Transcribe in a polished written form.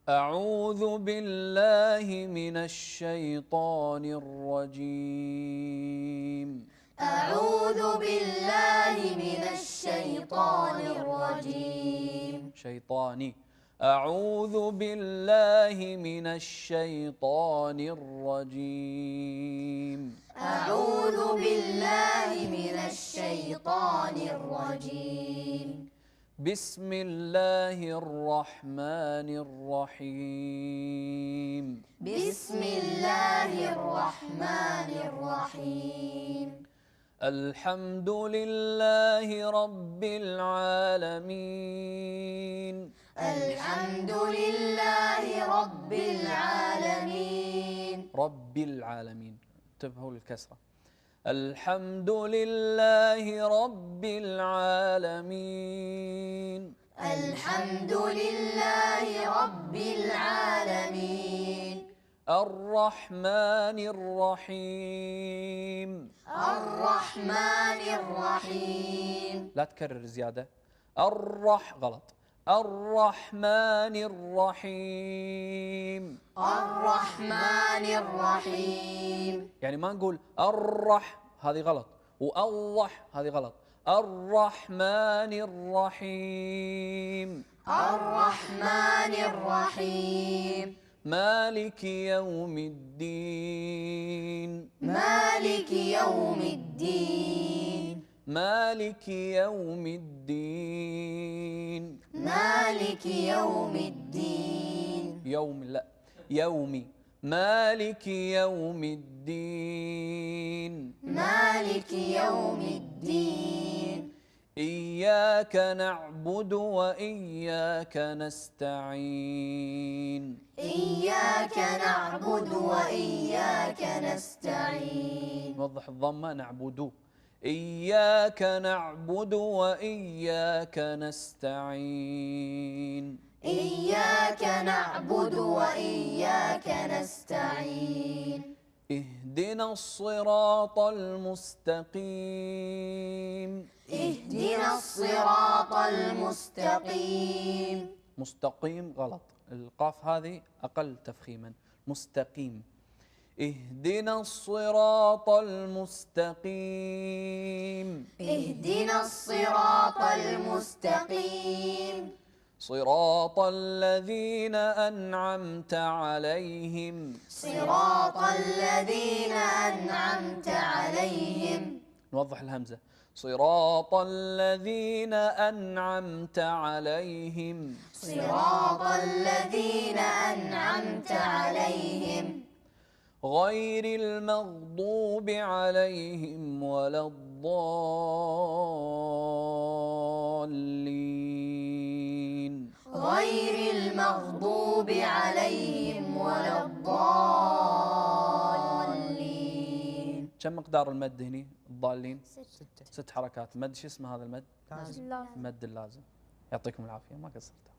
أعوذ بالله من الشيطان الرجيم. أعوذ بالله من الشيطان الرجيم. شيطاني. أعوذ بالله من الشيطان الرجيم. أعوذ بالله من الشيطان الرجيم. بسم الله الرحمن الرحيم. بسم الله الرحمن الرحيم. الحمد لله رب العالمين. الحمد لله رب العالمين. رب العالمين، انتبهوا للكسرة. الحمد لله رب العالمين. الحمد لله رب العالمين. الرحمن الرحيم. الرحمن الرحيم. لا تكرر زيادة. غلط. الرحمن الرحيم. الرحمن الرحيم. يعني ما نقول هذه غلط، والله هذه غلط. الرحمن الرحيم. الرحمن الرحيم. مالك يوم الدين. مالك يوم الدين. مالك يوم الدين. مالك يوم الدين. يومي. مالك يوم الدين. مالك يوم الدين. إياك نعبد وإياك نستعين. إياك نعبد وإياك نستعين. نوضح الضمة. نعبد. إياك نعبد وإياك نستعين. إياك نعبد وإياك نستعين. اهدنا الصراط المستقيم. اهدنا الصراط المستقيم. مستقيم غلط، القاف هذه أقل تفخيما. مستقيم. اهدنا الصراط المستقيم. اهدنا الصراط المستقيم. صراط الذين أنعمت عليهم. صراط الذين أنعمت عليهم. نوضح الهمزة. صراط الذين أنعمت عليهم. صراط الذين أنعمت عليهم. غير المغضوب عليهم ولا الضالين. غير المغضوب عليهم ولا الضالين. كم مقدار المد هني الضالين؟ 6 حركات. مد شو اسمه هذا المد؟ لازم. المد اللازم. يعطيكم العافية، ما قصرتوا.